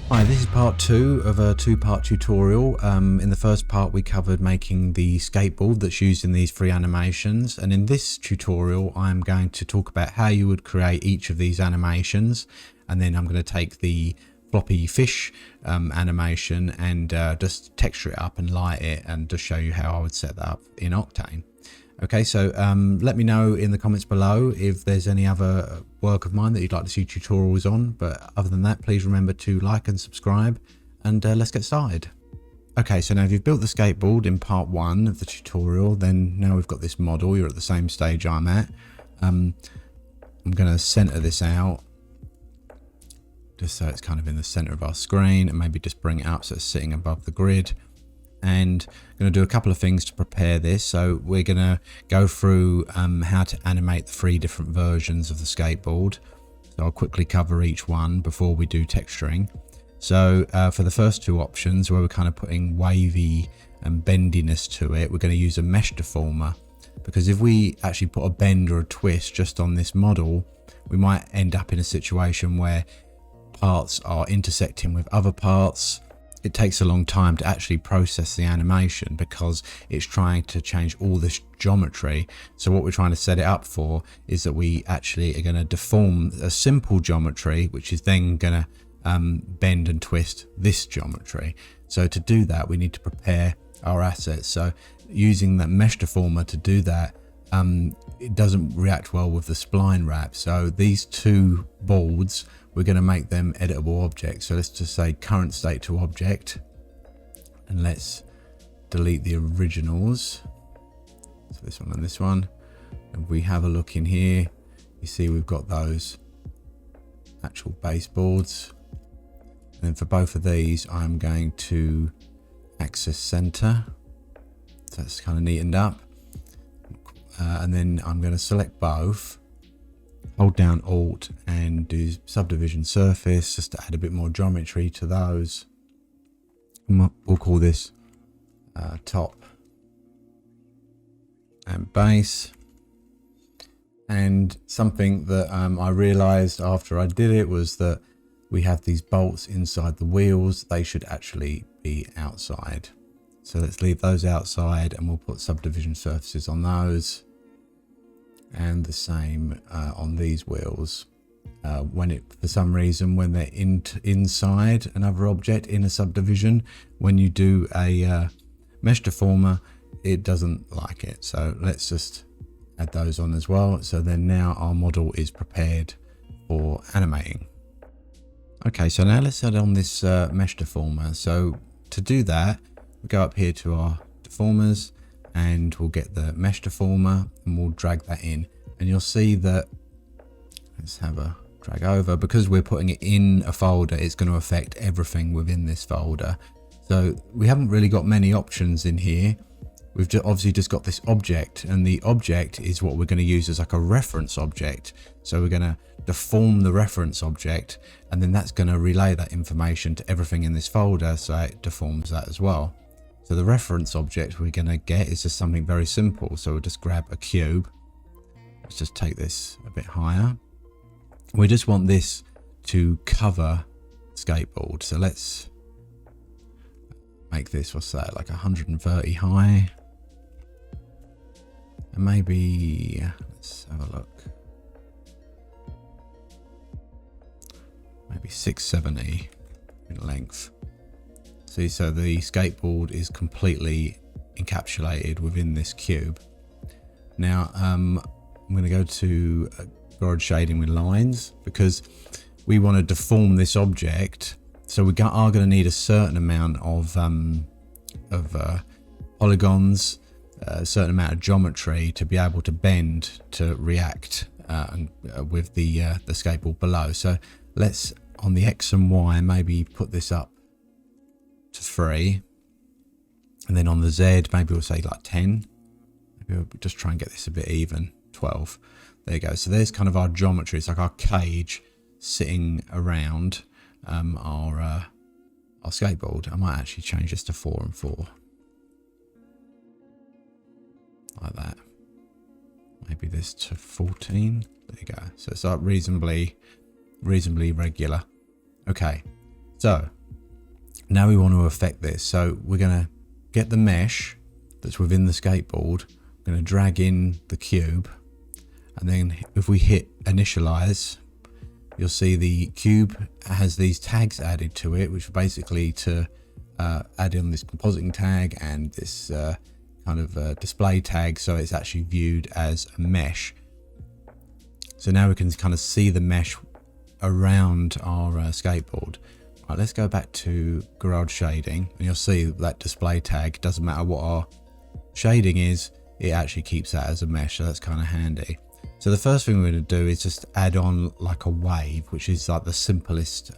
Hi, this is part 2 of a two-part tutorial. In the first part we covered making the skateboard that's used in these free animations, and in this tutorial I'm going to talk about how you would create each of these animations, and then I'm going to take the floppy fish animation and just texture it up and light it and just show you how I would set that up in Octane. Okay, so let me know in the comments below if there's any other work of mine that you'd like to see tutorials on, but other than that, please remember to like and subscribe, and let's get started. Okay, so now if you've built the skateboard in part 1 of the tutorial, then now we've got this model, you're at the same stage I'm at. I'm going to center this out just so it's kind of in the center of our screen, and maybe just bring it up so it's sitting above the grid. And I'm going to do a couple of things to prepare this. So we're going to go through how to animate the 3 different versions of the skateboard. So I'll quickly cover each one before we do texturing. So for the first 2 options, where we're kind of putting wavy and bendiness to it, we're going to use a mesh deformer, because if we actually put a bend or a twist just on this model, we might end up in a situation where parts are intersecting with other parts. It takes a long time to actually process the animation because it's trying to change all this geometry. So what we're trying to set it up for is that we actually are going to deform a simple geometry, which is then going to bend and twist this geometry. So to do that, we need to prepare our assets. So using that mesh deformer to do that, it doesn't react well with the spline wrap. So these 2 boards, we're going to make them editable objects. So let's just say current state to object, and let's delete the originals. So this one and this one. And we have a look in here, you see we've got those actual baseboards. And then for both of these, I'm going to access center. So that's kind of neatened up. And then I'm going to select both, hold down Alt and do subdivision surface just to add a bit more geometry to those. We'll call this top and base. And something that I realized after I did it was that we have these bolts inside the wheels. They should actually be outside. So let's leave those outside, and we'll put subdivision surfaces on those. And the same on these wheels. For some reason, when they're inside another object in a subdivision, when you do a mesh deformer, it doesn't like it. So let's just add those on as well. So then now our model is prepared for animating. Okay, so now let's add on this mesh deformer. So to do that, we go up here to our deformers, and we'll get the mesh deformer and we'll drag that in, and you'll see that, let's have a drag over, because we're putting it in a folder, it's going to affect everything within this folder. So we haven't really got many options in here. We've obviously just got this object, and the object is what we're going to use as like a reference object. So we're going to deform the reference object, and then that's going to relay that information to everything in this folder, so it deforms that as well. So the reference object we're going to get is just something very simple. So we'll just grab a cube. Let's just take this a bit higher. We just want this to cover skateboard. So let's make this, what's that, like 130 high. And maybe, let's have a look. Maybe 670 in length. See, so the skateboard is completely encapsulated within this cube. Now I'm going to go to Voronoi shading with lines, because we want to deform this object. So we are going to need a certain amount of polygons, a certain amount of geometry to be able to bend to react with the skateboard below. So let's, on the X and Y, maybe put this up to 3, and then on the Z maybe we'll say like 10. Maybe we'll just try and get this a bit even. 12. There you go. So there's kind of our geometry. It's like our cage sitting around our skateboard. I might actually change this to 4 and 4, like that. Maybe this to 14. There you go. So it's like reasonably regular. Okay, so Now we want to affect this. So we're going to get the mesh that's within the skateboard. We're going to drag in the cube. And then if we hit initialize, you'll see the cube has these tags added to it, which are basically to add in this compositing tag and this kind of display tag, so it's actually viewed as a mesh. So now we can kind of see the mesh around our skateboard. Right, let's go back to garage shading, and you'll see that display tag, doesn't matter what our shading is, it actually keeps that as a mesh, so that's kind of handy. So the first thing we're going to do is just add on like a wave, which is like the simplest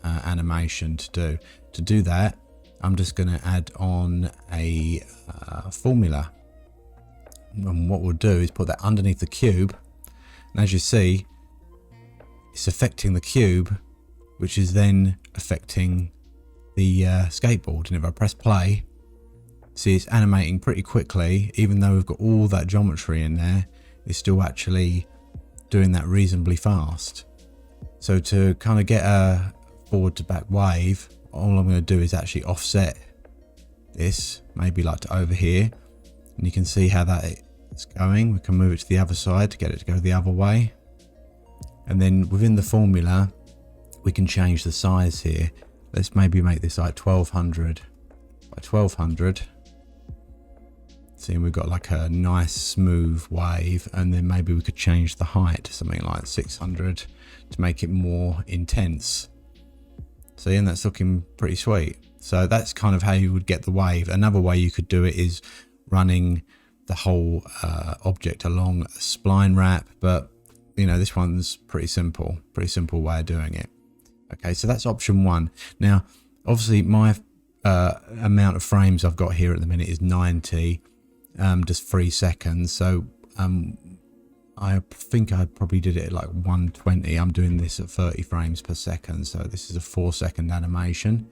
animation to do. To do that, I'm just going to add on a formula. And what we'll do is put that underneath the cube. And as you see, it's affecting the cube, which is then affecting the skateboard. And if I press play, see it's animating pretty quickly, even though we've got all that geometry in there, it's still actually doing that reasonably fast. So to kind of get a forward to back wave, all I'm going to do is actually offset this, maybe like to over here, and you can see how that is going. We can move it to the other side to get it to go the other way. And then within the formula, we can change the size here. Let's maybe make this like 1200 by 1200. See, we've got like a nice smooth wave, and then maybe we could change the height to something like 600 to make it more intense. So yeah, that's looking pretty sweet. So that's kind of how you would get the wave. Another way you could do it is running the whole object along a spline wrap, but you know, this one's pretty simple way of doing it. Okay, so that's option one. Now, obviously my amount of frames I've got here at the minute is 90, just 3 seconds. So I think I probably did it at like 120. I'm doing this at 30 frames per second. So this is a 4-second animation.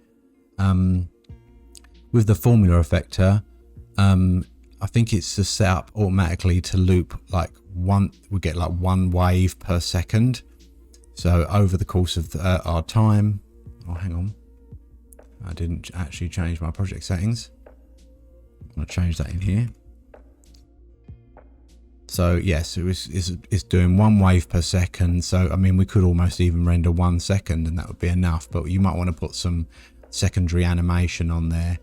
With the formula effector, I think it's just set up automatically to loop like we get like 1 wave per second. So over the course of our time, oh, hang on. I didn't actually change my project settings. I'm going to change that in here. So yes, it's doing 1 wave per second. So I mean, we could almost even render 1 second and that would be enough, but you might want to put some secondary animation on there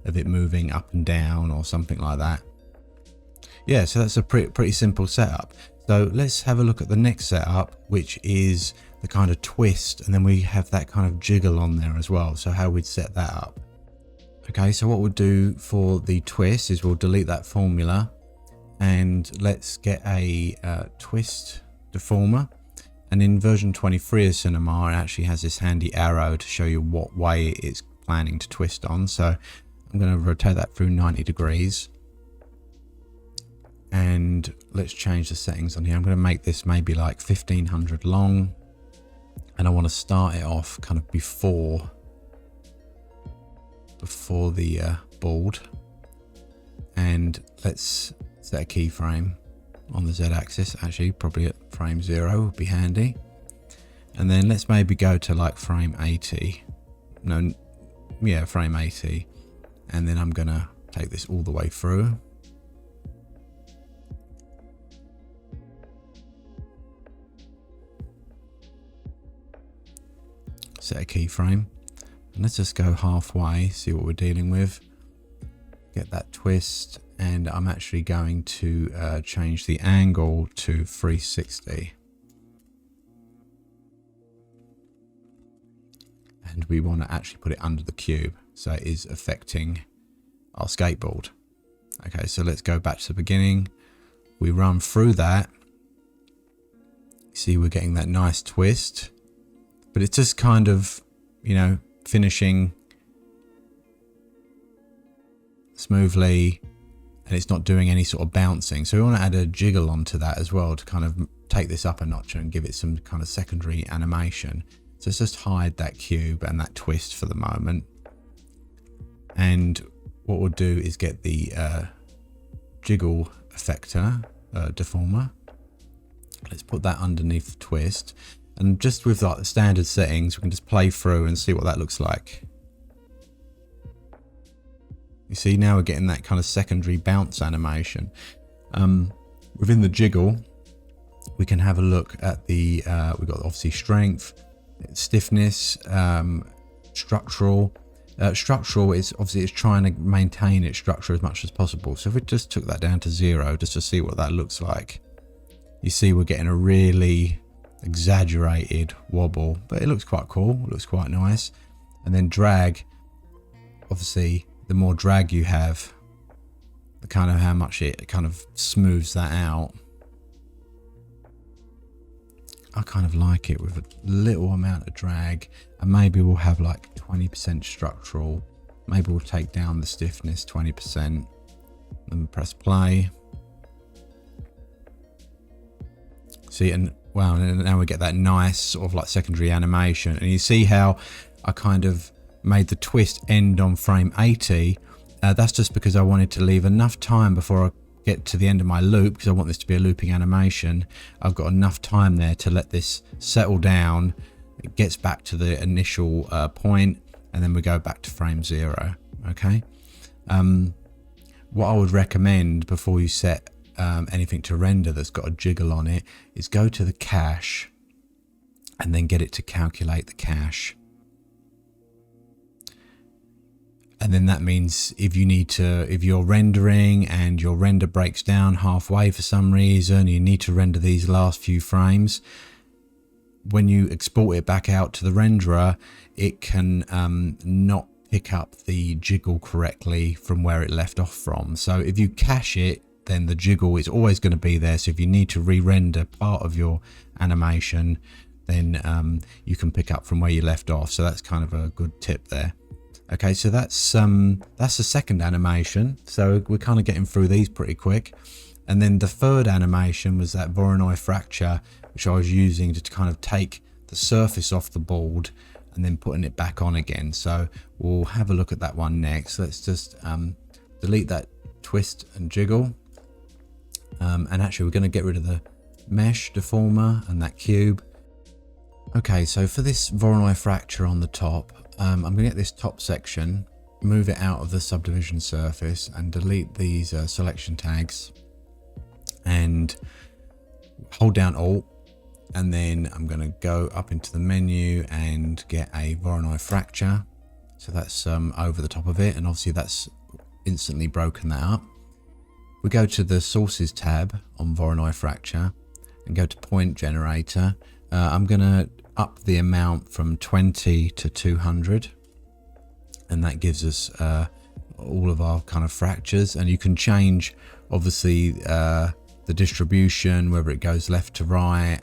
of it moving up and down or something like that. Yeah, so that's a pretty simple setup. So let's have a look at the next setup, which is the kind of twist, and then we have that kind of jiggle on there as well. So how we'd set that up. Okay, so what we'll do for the twist is we'll delete that formula, and let's get a twist deformer. And in version 23 of Cinema, it actually has this handy arrow to show you what way it's planning to twist on. So I'm going to rotate that through 90 degrees. And let's change the settings on here. I'm going to make this maybe like 1500 long. And I want to start it off kind of before the board. And let's set a keyframe on the Z-axis. Actually, probably at frame 0 would be handy. And then let's maybe go to like frame 80. No, yeah, frame 80. And then I'm going to take this all the way through. Set a keyframe, and let's just go halfway, see what we're dealing with, get that twist, and I'm actually going to change the angle to 360, and we want to actually put it under the cube so it is affecting our skateboard. Okay, so let's go back to the beginning. We run through that, see we're getting that nice twist. But it's just kind of, you know, finishing smoothly, and it's not doing any sort of bouncing. So we want to add a jiggle onto that as well to kind of take this up a notch and give it some kind of secondary animation. So let's just hide that cube and that twist for the moment. And what we'll do is get the jiggle effector, deformer. Let's put that underneath the twist. And just with like the standard settings, we can just play through and see what that looks like. You see, now we're getting that kind of secondary bounce animation. Within the jiggle, we can have a look at the, we've got obviously strength, stiffness, structural. Structural is obviously it's trying to maintain its structure as much as possible. So if we just took that down to 0, just to see what that looks like, you see we're getting a really exaggerated wobble, but it looks quite cool. It looks quite nice. And then drag, obviously, the more drag you have, the kind of how much it kind of smooths that out. I kind of like it with a little amount of drag, and maybe we'll have like 20% structural. Maybe we'll take down the stiffness 20%, then press play. See, and wow, and now we get that nice sort of like secondary animation. And you see how I kind of made the twist end on frame 80. That's just because I wanted to leave enough time before I get to the end of my loop, because I want this to be a looping animation. I've got enough time there to let this settle down. It gets back to the initial point, and then we go back to frame 0. Okay. What I would recommend before you set anything to render that's got a jiggle on it is go to the cache and then get it to calculate the cache. And then that means if you're rendering and your render breaks down halfway for some reason, you need to render these last few frames. When you export it back out to the renderer, it can not pick up the jiggle correctly from where it left off from. So if you cache it, then the jiggle is always going to be there. So if you need to re-render part of your animation, then you can pick up from where you left off. So that's kind of a good tip there. Okay, so that's the second animation. So we're kind of getting through these pretty quick. And then the third animation was that Voronoi fracture, which I was using to kind of take the surface off the board and then putting it back on again. So we'll have a look at that one next. Let's just delete that twist and jiggle. And actually we're going to get rid of the mesh deformer and that cube. Okay, so for this Voronoi fracture on the top, I'm going to get this top section, move it out of the subdivision surface and delete these selection tags, and hold down Alt, and then I'm going to go up into the menu and get a Voronoi fracture. So that's over the top of it, and obviously that's instantly broken that up. We go to the sources tab on Voronoi fracture and go to point generator. I'm going to up the amount from 20 to 200, and that gives us all of our kind of fractures. And you can change obviously the distribution, whether it goes left to right,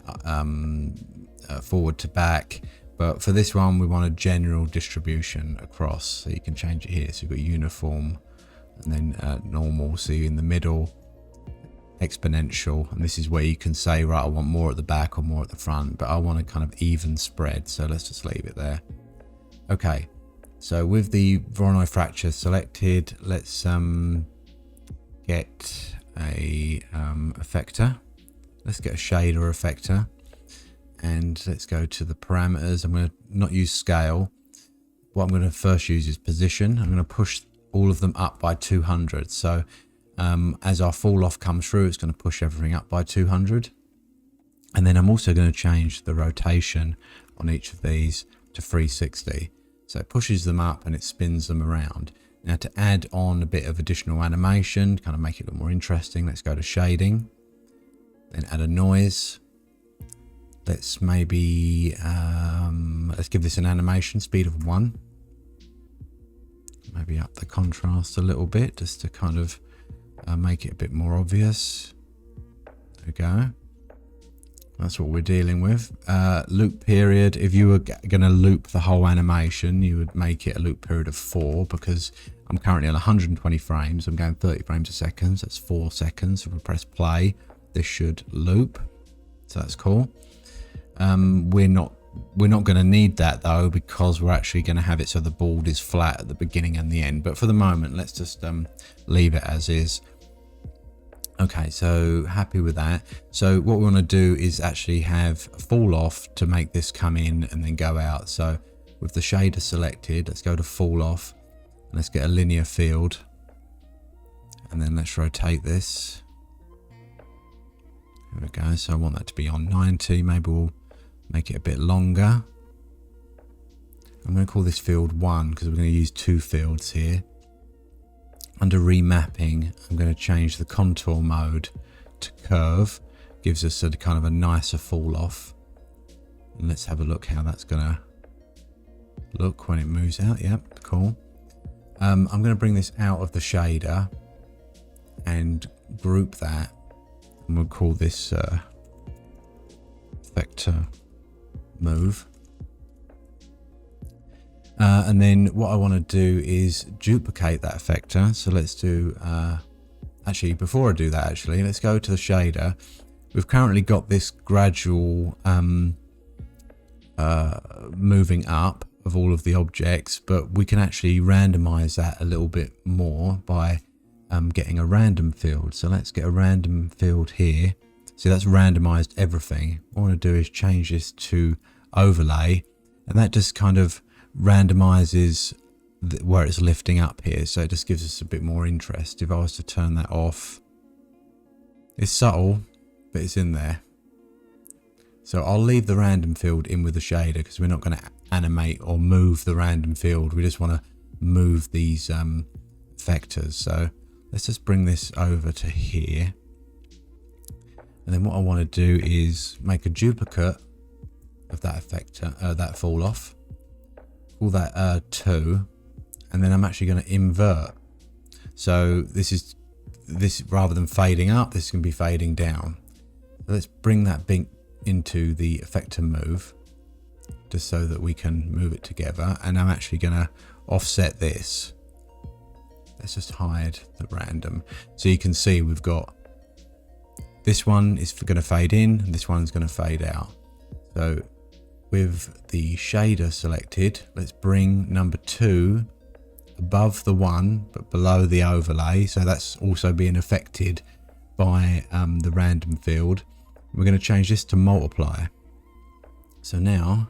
forward to back, but for this one we want a general distribution across, so you can change it here. So you've got uniform and then normal, so in the middle, exponential, and this is where you can say, right, I want more at the back or more at the front, but I want a kind of even spread, so let's just leave it there. Okay, so with the Voronoi fracture selected, let's get a effector. Let's get a shader effector, and let's go to the parameters. I'm going to not use scale. What I'm going to first use is position. I'm going to push all of them up by 200. So as our fall off comes through, it's going to push everything up by 200. And then I'm also going to change the rotation on each of these to 360. So it pushes them up and it spins them around. Now to add on a bit of additional animation, kind of make it look more interesting, let's go to shading, then add a noise. Let's maybe, let's give this an animation speed of 1. Maybe up the contrast a little bit just to kind of make it a bit more obvious. There we go. That's what we're dealing with. Loop period, if you were going to loop the whole animation, you would make it a loop period of 4, because I'm currently on 120 frames. I'm going 30 frames a second. So that's 4 seconds. If we press play, this should loop. So that's cool. We're not going to need that though, because we're actually going to have it so the board is flat at the beginning and the end. But for the moment, let's just leave it as is. Okay, so happy with that. So what we want to do is actually have a fall off to make this come in and then go out. So with the shader selected, let's go to fall off and let's get a linear field. And then let's rotate this. There we go. So I want that to be on 90. Maybe we'll make it a bit longer. I'm going to call this field 1 because we're going to use 2 fields here. Under remapping, I'm going to change the contour mode to curve. Gives us a kind of a nicer fall off. And let's have a look how that's going to look when it moves out. Yep, cool. I'm going to bring this out of the shader and group that. And we'll call this vector move. And then what I want to do is duplicate that vector. So let's do, actually before I do that, let's go to the shader. We've currently got this gradual moving up of all of the objects, but we can actually randomize that a little bit more by getting a random field. So let's get a random field here. See, that's randomized everything. What I want to do is change this to overlay, and that just kind of randomizes where it's lifting up here, so it just gives us a bit more interest. If I was to turn that off, it's subtle, but it's in there. So I'll leave the random field in with the shader because we're not going to animate or move the random field. We just want to move these vectors. So let's just bring this over to here. And then what I want to do is make a duplicate of that vector, that fall off. Call that 2, and then I'm actually going to invert. So this rather than fading up, this is going to be fading down. So let's bring that bink into the effector move, just so that we can move it together. And I'm actually going to offset this. Let's just hide the random. So you can see we've got this one is going to fade in, and this one's going to fade out. So with the shader selected, let's bring number 2 above the 1 but below the overlay, so that's also being affected by the random field. We're going to change this to multiply. So now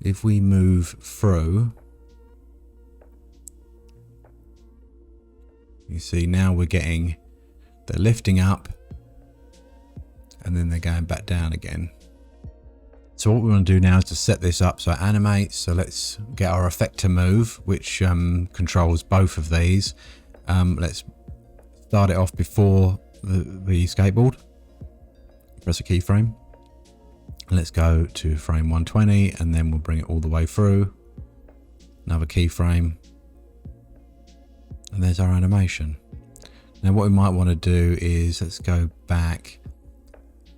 if we move through, you see now we're getting, they're lifting up and then they're going back down again. So what we want to do now is to set this up so it animates. So let's get our effector move, which controls both of these. Let's start it off before the skateboard. Press a keyframe. Let's go to frame 120 and then we'll bring it all the way through. Another keyframe. And there's our animation. Now what we might want to do is let's go back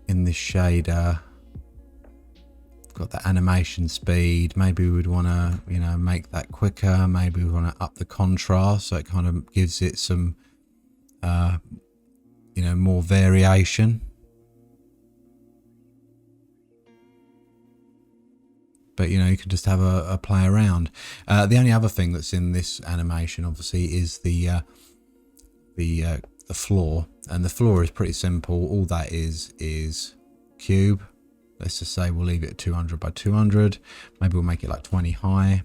in this shader. Got the animation speed. Maybe we would want to, make that quicker. Maybe we want to up the contrast so it kind of gives it some, more variation. But you can just have a play around. The only other thing that's in this animation, obviously, is the floor, and the floor is pretty simple. All that is cube. Let's just say we'll leave it at 200 by 200. Maybe we'll make it like 20 high.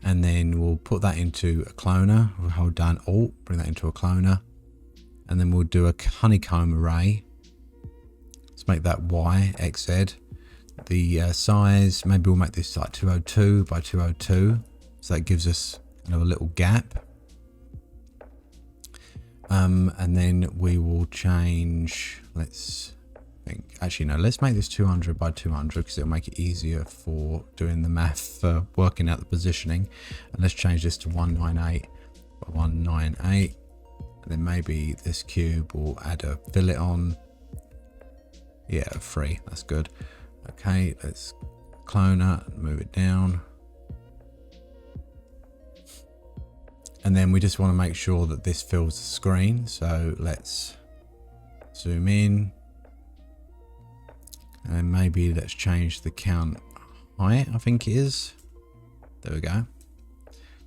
And then we'll put that into a cloner. We'll hold down Alt, bring that into a cloner. And then we'll do a honeycomb array. Let's make that Y, XZ. The size, maybe we'll make this like 202 by 202. So that gives us kind of a little gap. And then we will change, let's make this 200 by 200 because it'll make it easier for doing the math for working out the positioning. And let's change this to 198 by 198. And then maybe this cube will add a fillet on. Yeah, 3, that's good. Okay, let's cloner and move it down. And then we just want to make sure that this fills the screen. So let's zoom in. And maybe let's change the count height, I think it is. There we go.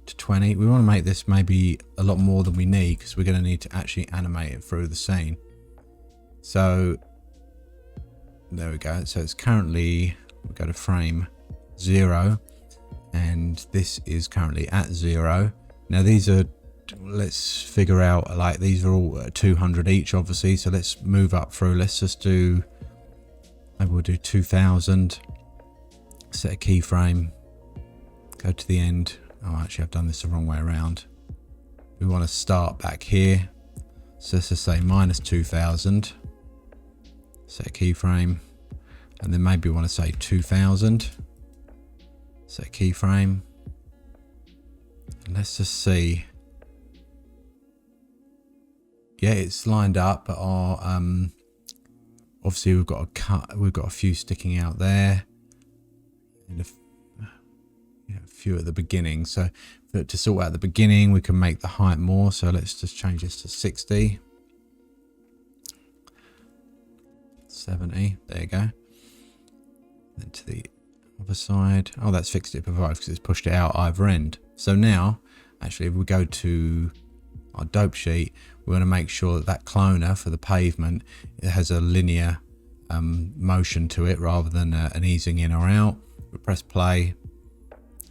To 20. We want to make this maybe a lot more than we need because we're going to need to actually animate it through the scene. So there we go. So it's currently, we'll go to frame 0 and this is currently at 0. Now these are let's figure out, like, these are all 200 each obviously, so let's move up through. Let's just do, maybe we'll do 2000, set a keyframe, go to the end. Oh, actually I've done this the wrong way around. We want to start back here, so let's just say minus 2000, set a keyframe, and then maybe we want to say 2000, set a keyframe, and let's just see. Yeah, it's lined up, but our obviously we've got a cut, we've got a few sticking out there, and a few at the beginning. So to sort out the beginning, we can make the height more. So let's just change this to 60, 70. There you go. Then to the other side. Oh, that's fixed it for both because it's pushed it out either end. So now, actually, if we go to our dope sheet, we want to make sure that that cloner for the pavement, it has a linear motion to it rather than an easing in or out. We press play,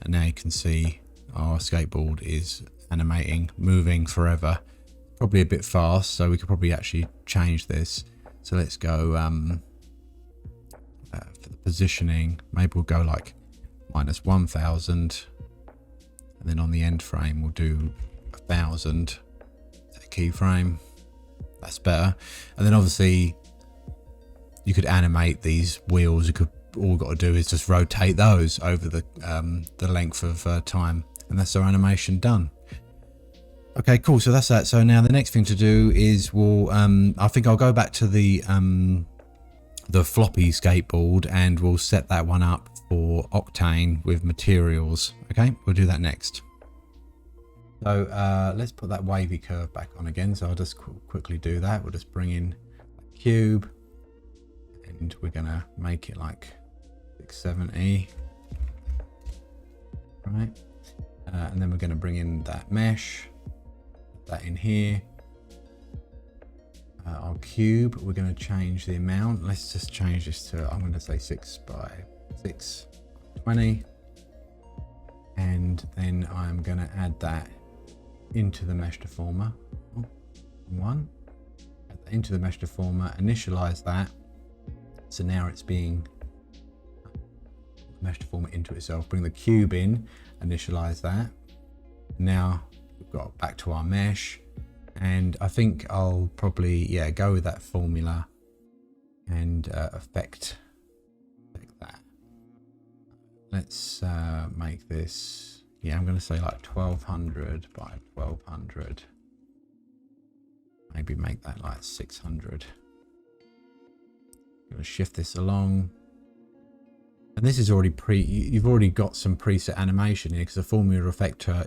and now you can see our skateboard is animating, moving forever. Probably a bit fast, so we could probably actually change this. So let's go for the positioning, maybe we'll go like minus 1000, and then on the end frame we'll do 1000. Keyframe, that's better. And then obviously you could animate these wheels. You could, all we've got to do is just rotate those over the length of time, and that's our animation done. Okay, cool. So that's that. So now the next thing to do is we'll I think I'll go back to the floppy skateboard, and we'll set that one up for Octane with materials. Okay, we'll do that next. So let's put that wavy curve back on again. So I'll just quickly do that. We'll just bring in a cube, and we're gonna make it like 670, right? And then we're gonna bring in that mesh, put that in here. Our cube, we're gonna change the amount. Let's just change this to, I'm gonna say 6 by 620, and then I'm gonna add that into the mesh deformer. One, add that into the mesh deformer, initialize that. So now it's being mesh deformer into itself. Bring the cube in, initialize that. Now we've got back to our mesh, and I think I'll probably go with that formula and affect that. Let's make this. Yeah, I'm going to say like 1200 by 1200. Maybe make that like 600. I'm going to shift this along. And this is already you've already got some preset animation here, because the formula effector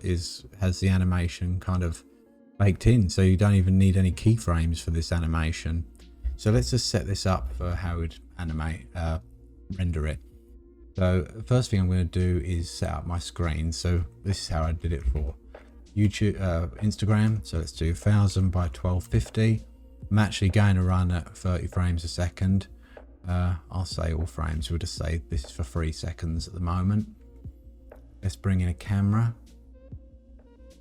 has the animation kind of baked in. So you don't even need any keyframes for this animation. So let's just set this up for how we'd render it. So the first thing I'm going to do is set up my screen. So this is how I did it for YouTube, Instagram. So let's do 1000 by 1250. I'm actually going to run at 30 frames a second. I'll say all frames. We'll just say this is for 3 seconds at the moment. Let's bring in a camera.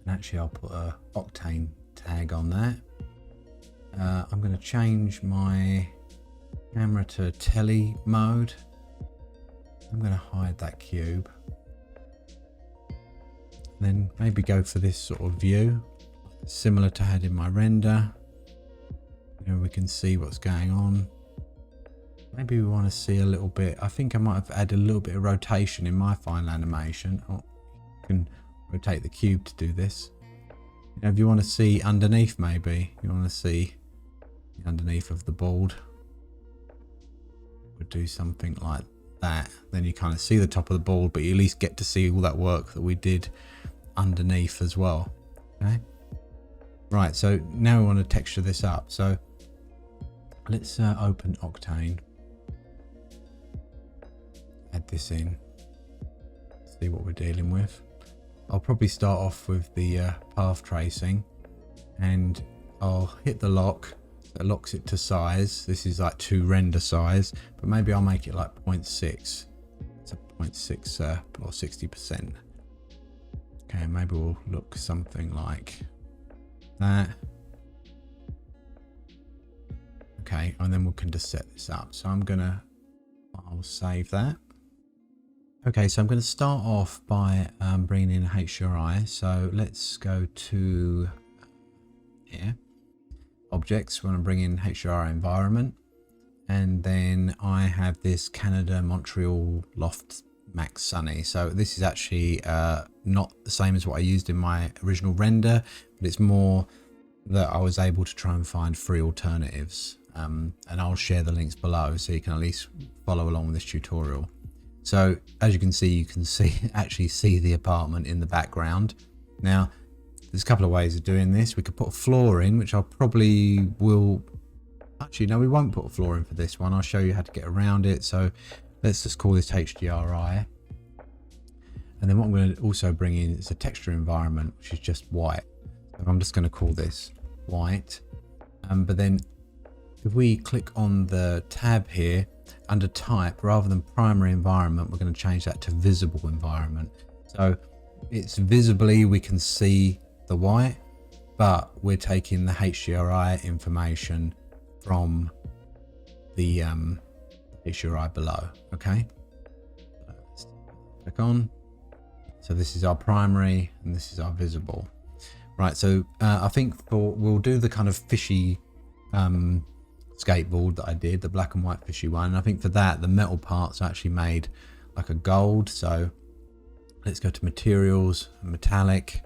And actually I'll put a Octane tag on that. I'm going to change my camera to tele mode. I'm going to hide that cube, then maybe go for this sort of view, similar to had in my render. You know, we can see what's going on. Maybe we want to see a little bit. I think I might have added a little bit of rotation in my final animation. Oh, you can rotate the cube to do this. You know, if you want to see underneath, maybe you want to see the underneath of the board, we'll do something like that. Then you kind of see the top of the board, but you at least get to see all that work that we did underneath as well. Okay, right, so now we want to texture this up. So let's open Octane, add this in, see what we're dealing with. I'll probably start off with the path tracing, and I'll hit the lock. That locks it to size. This is like to render size, but maybe I'll make it like 0.6. It's a 0.6 or 60%. Okay, maybe we'll look something like that. Okay, and then we can just set this up. So I'll save that. Okay, so I'm going to start off by bringing in HDRI. So let's go to here, objects. We're going to bring in HDRI environment. And then I have this Canada Montreal Loft Max Sunny. So this is actually not the same as what I used in my original render, but it's more that I was able to try and find free alternatives. And I'll share the links below so you can at least follow along with this tutorial. So as you can see actually see the apartment in the background. Now there's a couple of ways of doing this. We could put a floor in, which I probably will. Actually, no, we won't put a floor in for this one. I'll show you how to get around it. So let's just call this HDRI. And then what I'm going to also bring in is a texture environment, which is just white. So I'm just going to call this white. But then if we click on the tab here under type, rather than primary environment, we're going to change that to visible environment. So it's visibly, we can see the white, but we're taking the HDRI information from the HDRI below. Okay, let's click on. So this is our primary and this is our visible. Right, so I think we'll do the kind of fishy skateboard that I did, the black and white fishy one. And I think for that, the metal parts are actually made like a gold. So let's go to materials, metallic.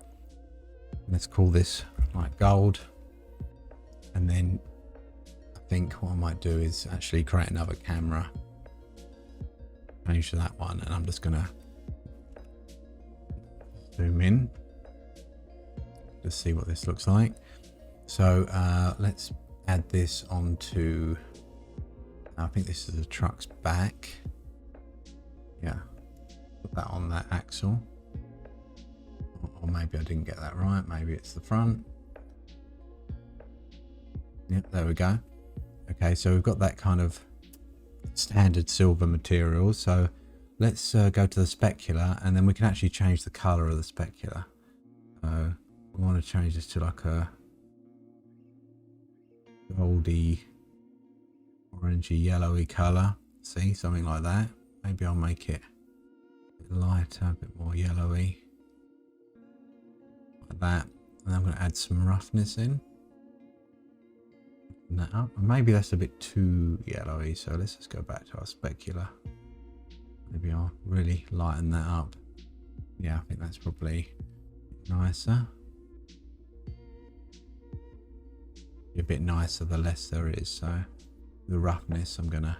Let's call this like gold. And then I think what I might do is actually create another camera. Change to that one, and I'm just gonna zoom in to see what this looks like. So let's add this onto, I think this is the truck's back. Yeah, put that on that axle. Or maybe I didn't get that right. Maybe it's the front. Yep, there we go. Okay, so we've got that kind of standard silver material. So let's go to the specular, and then we can actually change the color of the specular. So we want to change this to like a goldy, orangey, yellowy color. See, something like that. Maybe I'll make it a bit lighter, a bit more yellowy, like that. And I'm going to add some roughness in. Open that up. And maybe that's a bit too yellowy, so let's just go back to our specular. Maybe I'll really lighten that up. Yeah, I think that's probably nicer. A bit nicer the less there is. So the roughness, I'm gonna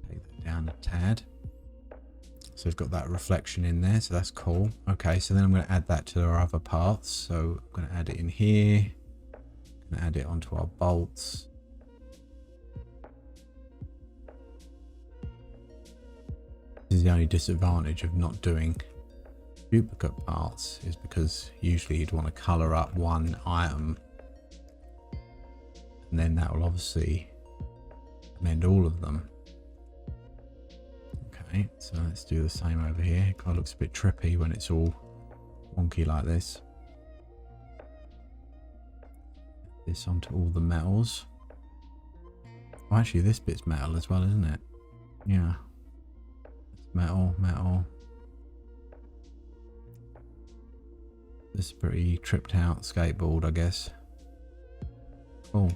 take that down a tad. So we've got that reflection in there, so that's cool. Okay, so then I'm going to add that to our other parts. So I'm going to add it in here. I'm going to add it onto our bolts. This is the only disadvantage of not doing duplicate parts, is because usually you'd want to color up one item, and then that will obviously amend all of them. Okay, so let's do the same over here. It kind of looks a bit trippy when it's all wonky like this. This onto all the metals. Oh, actually this bit's metal as well, isn't it? Yeah. It's metal, metal. This is a pretty tripped out skateboard, I guess. Cool.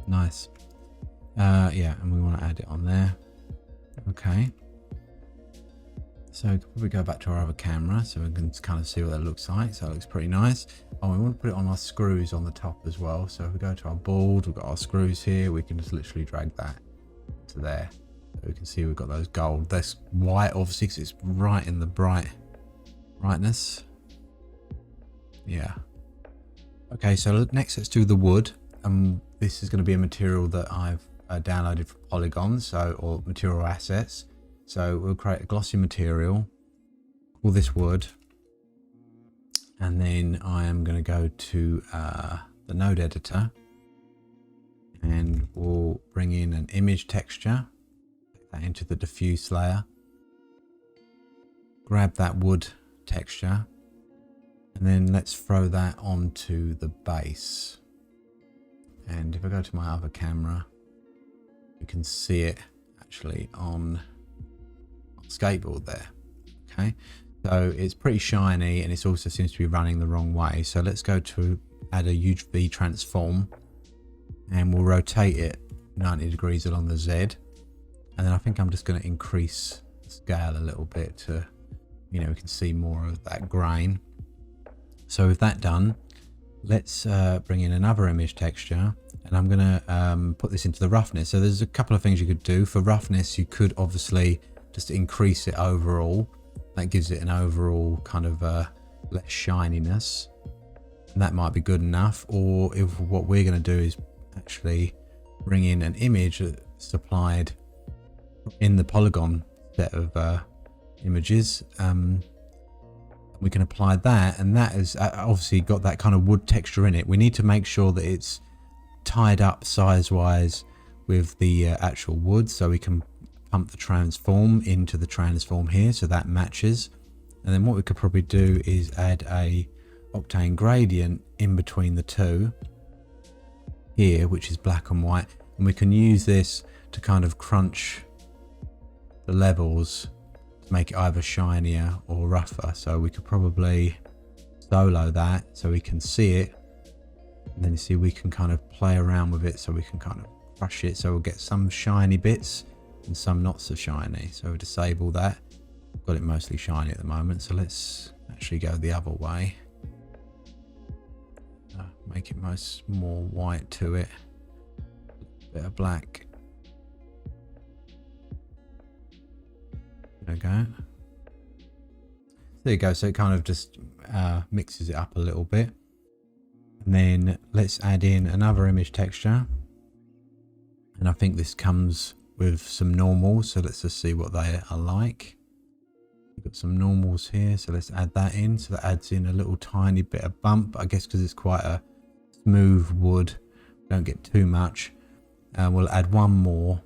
Nice. Yeah, and we want to add it on there. Okay. So we can probably go back to our other camera so we can kind of see what that looks like. So it looks pretty nice. Oh, we want to put it on our screws on the top as well. So if we go to our board, we've got our screws here. We can just literally drag that to there. So we can see we've got those gold. That's white, obviously, because it's right in the brightness. Yeah. Okay, so next let's do the wood. This is going to be a material that I've downloaded from Polygon, or material assets. So we'll create a glossy material, call this wood, and then I am going to go to the node editor, and we'll bring in an image texture, take that into the diffuse layer, grab that wood texture, And then let's throw that onto the base. And if I go to my other camera, you can see it actually on Skateboard there. Okay, so it's pretty shiny, and it also seems to be running the wrong way. So let's go to add a UV transform, and we'll rotate it 90 degrees along the Z. And then I think I'm just going to increase the scale a little bit to, you know, we can see more of that grain. So with that done, let's bring in another image texture, and I'm going to put this into the roughness. So there's a couple of things you could do. For roughness, you could obviously just increase it overall. That gives it an overall kind of less shininess, and that might be good enough. Or if what we're going to do is actually bring in an image that's applied in the polygon set of images, we can apply that, and that has obviously got that kind of wood texture in it. We need to make sure that it's tied up size wise with the actual wood, so we can pump the transform into the transform here so that matches. And then what we could probably do is add a Octane gradient in between the two here, which is black and white, and we can use this to kind of crunch the levels to make it either shinier or rougher. So we could probably solo that so we can see it, and then you see we can kind of play around with it so we can kind of crush it, so we'll get some shiny bits and some not so shiny. So we'll disable that. Got it mostly shiny at the moment, so let's actually go the other way. Make it more white to it, a bit of black. There we go. There you go. So it kind of just mixes it up a little bit. And then let's add in another image texture, and I think this comes with some normals, so let's just see what they are like. We've got some normals here, so let's add that in. So that adds in a little tiny bit of bump, I guess, because it's quite a smooth wood. Don't get too much. We'll add one more,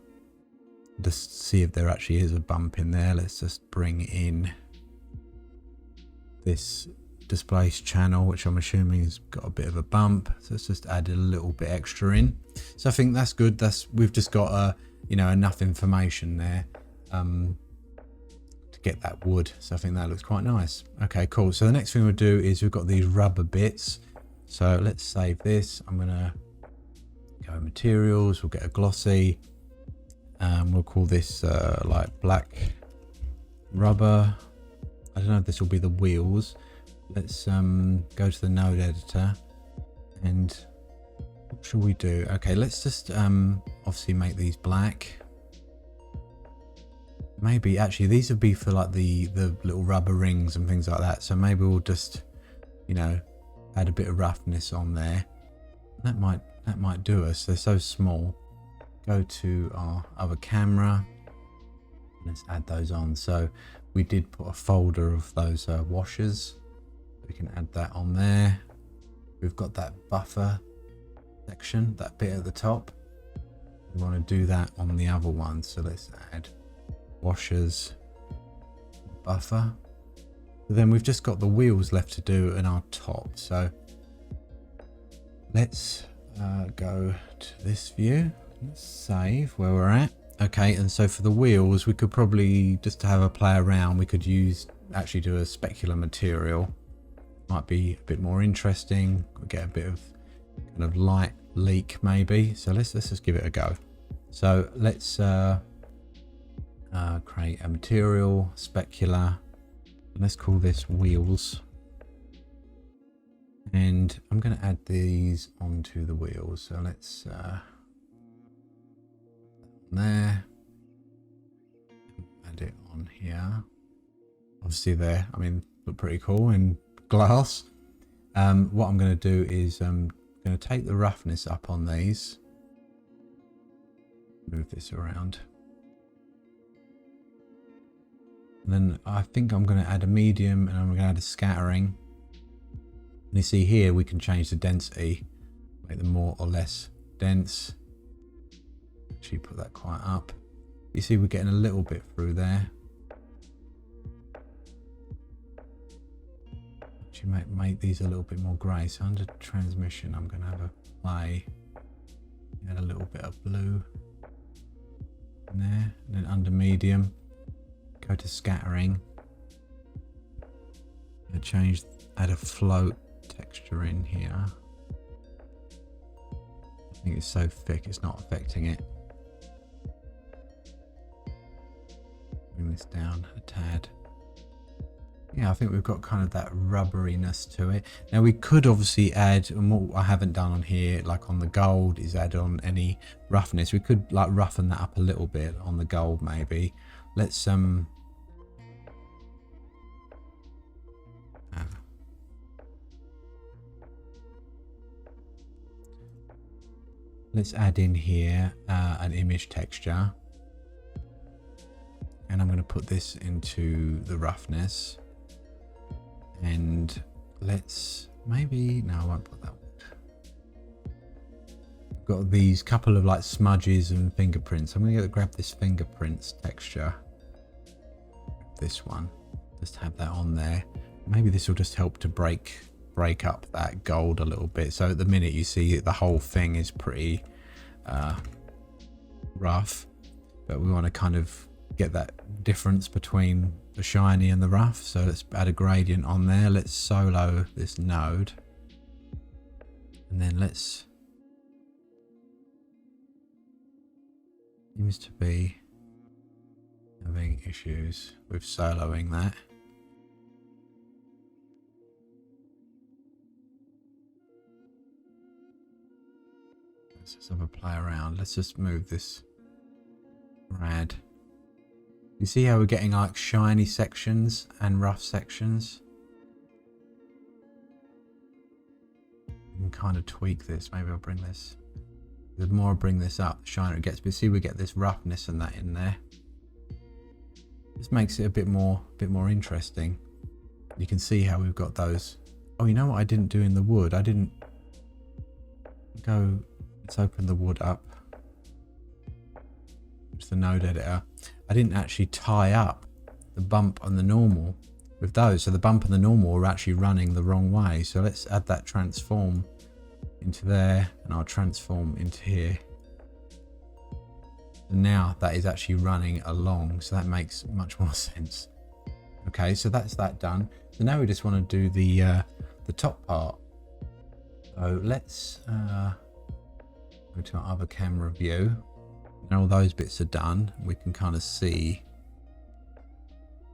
just see if there actually is a bump in there. Let's just bring in this displaced channel, which I'm assuming has got a bit of a bump. So let's just add a little bit extra in. So I think that's good. We've just got you know, enough information there to get that wood. So I think that looks quite nice. Okay, cool. So the next thing we'll do is we've got these rubber bits. So let's save this. I'm gonna go materials. We'll get a glossy. We'll call this like black rubber. I don't know if this will be the wheels. Let's go to the node editor, and what shall we do? Okay, let's just obviously make these black. Maybe actually these would be for like the little rubber rings and things like that. So maybe we'll just, you know, add a bit of roughness on there. That might do us. They're so small. Go to our other camera. Let's add those on. So we did put a folder of those washers. We can add that on there. We've got that buffer section, that bit at the top. We want to do that on the other one. So let's add washers, buffer. But then we've just got the wheels left to do in our top. So let's go to this view. Let's save where we're at. Okay, and so for the wheels, we could probably just have a play around. We could actually do a specular material. Might be a bit more interesting. We'll get a bit of kind of light leak maybe. So let's just give it a go. So let's create a material, specular. Let's call this wheels. And I'm going to add these onto the wheels. So let's there, add it on here. Obviously there, I mean, look pretty cool in glass. What I'm going to do is I'm going to take the roughness up on these, move this around, and then I think I'm going to add a medium, and I'm going to add a scattering. And you see here we can change the density, make them more or less dense. Actually put that quite up. You see we're getting a little bit through there. Actually actually make these a little bit more grey. So under transmission, I'm going to have a play, add a little bit of blue in there, and then under medium, go to scattering, and add a float texture in here. I think it's so thick it's not affecting it. Bring this down a tad. Yeah, I think we've got kind of that rubberiness to it. Now we could obviously add, and what I haven't done on here, like on the gold, is add on any roughness. We could like roughen that up a little bit on the gold maybe. Let's let's add in here an image texture, and I'm going to put this into the roughness, and let's maybe, no, I won't put that one. I've got these couple of like smudges and fingerprints. I'm going to grab this fingerprints texture, this one, just have that on there. Maybe this will just help to break up that gold a little bit. So at the minute you see the whole thing is pretty rough, but we want to kind of get that difference between the shiny and the rough. So let's add a gradient on there. Let's solo this node, and then let's, seems to be having issues with soloing that. Let's just have a play around. Let's just move this rad. You see how we're getting like shiny sections and rough sections? You can kind of tweak this. Maybe I'll bring this. The more I bring this up, the shinier it gets. But see, we get this roughness and that in there. This makes it a bit more interesting. You can see how we've got those. Oh, you know what I didn't do in the wood? I didn't go. Let's open the wood up. It's the node editor. I didn't actually tie up the bump and the normal with those. So the bump and the normal are actually running the wrong way. So let's add that transform into there, and I'll transform into here. And now that is actually running along. So that makes much more sense. Okay, so that's that done. So now we just want to do the top part. So let's go to our other camera view. Now all those bits are done, we can kind of see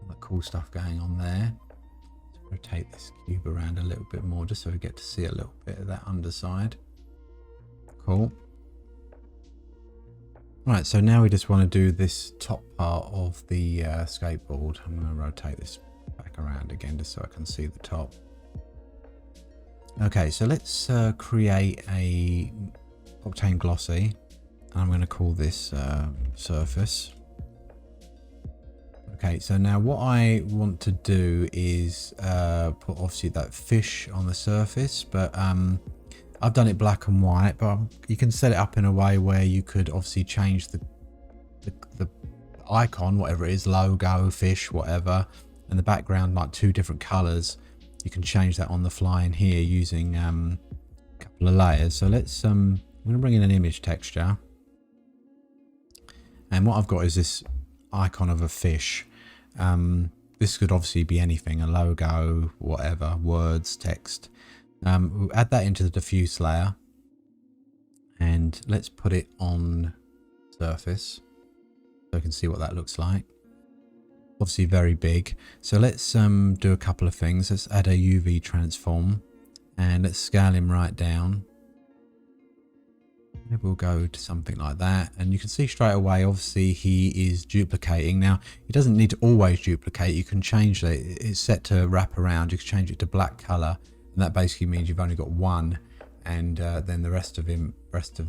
all the cool stuff going on there. Let's rotate this cube around a little bit more just so we get to see a little bit of that underside. Cool. Right, so now we just want to do this top part of the skateboard. I'm going to rotate this back around again just so I can see the top. Okay, so let's create a Octane glossy. I'm going to call this surface. Okay, so now what I want to do is put obviously that fish on the surface, but I've done it black and white, but you can set it up in a way where you could obviously change the icon, whatever it is, logo, fish, whatever, and the background like 2 different colors. You can change that on the fly in here using a couple of layers. So let's I'm going to bring in an image texture. And what I've got is this icon of a fish. This could obviously be anything, a logo, whatever, words, text. We'll add that into the diffuse layer. And let's put it on surface so I can see what that looks like. Obviously very big. So let's do a couple of things. Let's add a UV transform and let's scale him right down. Maybe we'll go to something like that, and you can see straight away obviously he is duplicating. Now he doesn't need to always duplicate, you can change it. It's set to wrap around. You can change it to black color, and that basically means you've only got one, and then the rest of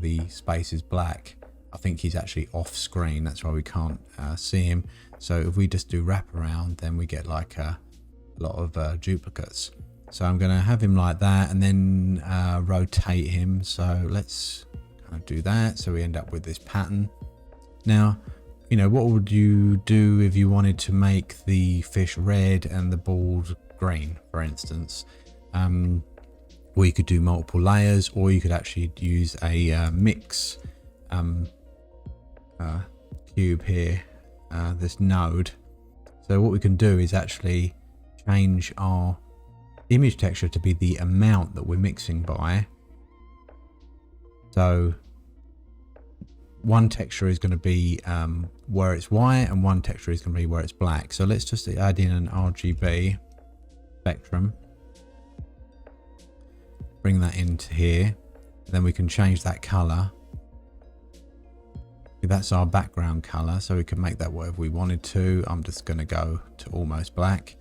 the space is black. I think he's actually off screen, that's why we can't see him. So if we just do wrap around, then we get like a lot of duplicates. So I'm going to have him like that, and then rotate him. So let's kind of do that, so we end up with this pattern. Now, you know, what would you do if you wanted to make the fish red and the board green, for instance? or you could do multiple layers, or you could actually use a mix cube here, this node. So what we can do is actually change our image texture to be the amount that we're mixing by. So one texture is going to be where it's white, and one texture is going to be where it's black. So let's just add in an RGB spectrum, bring that into here, then we can change that color. That's our background color, so we can make that whatever we wanted to. I'm just going to go to almost black.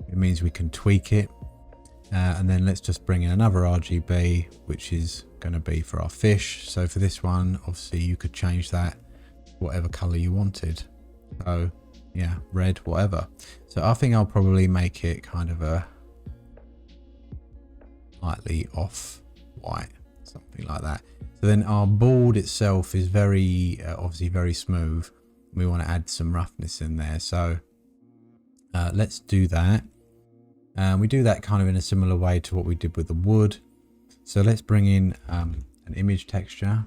It means we can tweak it, and then let's just bring in another RGB, which is going to be for our fish. So for this one, obviously you could change that whatever color you wanted. So yeah, red, whatever. So I think I'll probably make it kind of a slightly off white, something like that. So then our board itself is very obviously very smooth. We want to add some roughness in there, so let's do that. We do that kind of in a similar way to what we did with the wood. So let's bring in an image texture,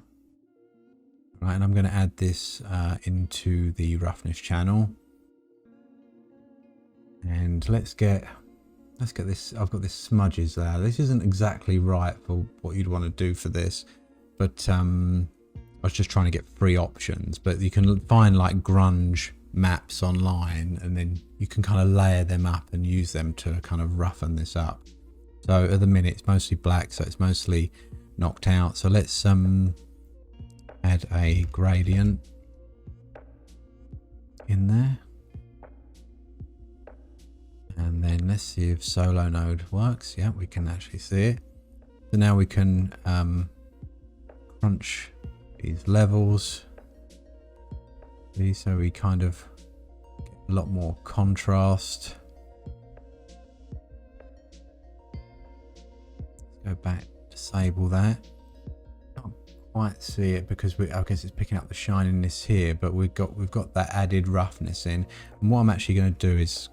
right? And I'm going to add this into the roughness channel, and let's get this. I've got this smudges there. This isn't exactly right for what you'd want to do for this, but I was just trying to get free options. But you can find like grunge maps online, and then you can kind of layer them up and use them to kind of roughen this up. So at the minute it's mostly black, so it's mostly knocked out. So let's add a gradient in there, and then let's see if solo node works. Yeah, we can actually see it. So now we can crunch these levels, so we kind of get a lot more contrast. Let's go back, disable that. Can't quite see it because I guess it's picking up the shininess here, but we've got that added roughness in. And what I'm actually going to do is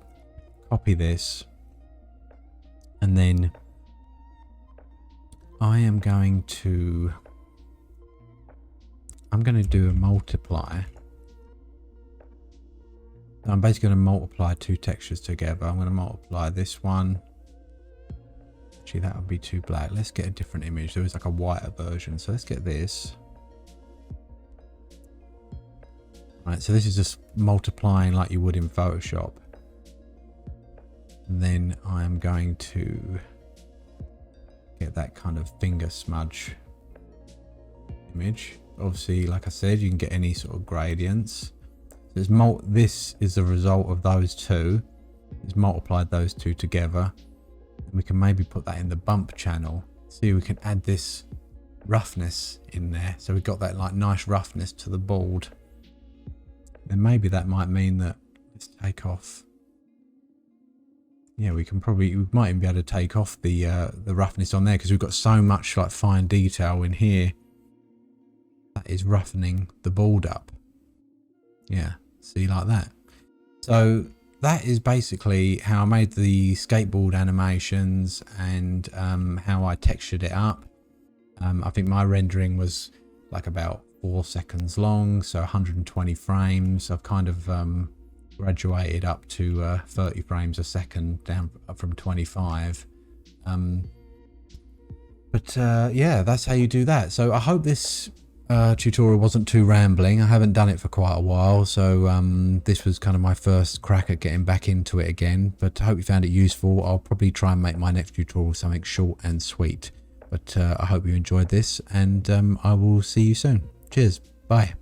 copy this, and then I'm going to do a multiply. I'm basically going to multiply two textures together. I'm going to multiply this one. Actually, that would be too black. Let's get a different image. There was like a whiter version. So let's get this. Right, so this is just multiplying like you would in Photoshop. And then I'm going to get that kind of finger smudge image. Obviously, like I said, you can get any sort of gradients. So this is the result of those two. It's multiplied those two together. And we can maybe put that in the bump channel. See, we can add this roughness in there. So we've got that like nice roughness to the board. Then maybe that might mean that let's take off. Yeah, we might even be able to take off the roughness on there, because we've got so much like fine detail in here that is roughening the board up. Yeah, see, like that. So that is basically how I made the skateboard animations, and how I textured it up. I think my rendering was like about 4 seconds long, so 120 frames. I've kind of graduated up to 30 frames a second, down from 25. Yeah, that's how you do that. So I hope this tutorial wasn't too rambling. I haven't done it for quite a while, so this was kind of my first crack at getting back into it again. But I hope you found it useful. I'll probably try and make my next tutorial something short and sweet. But I hope you enjoyed this, and I will see you soon. Cheers. Bye.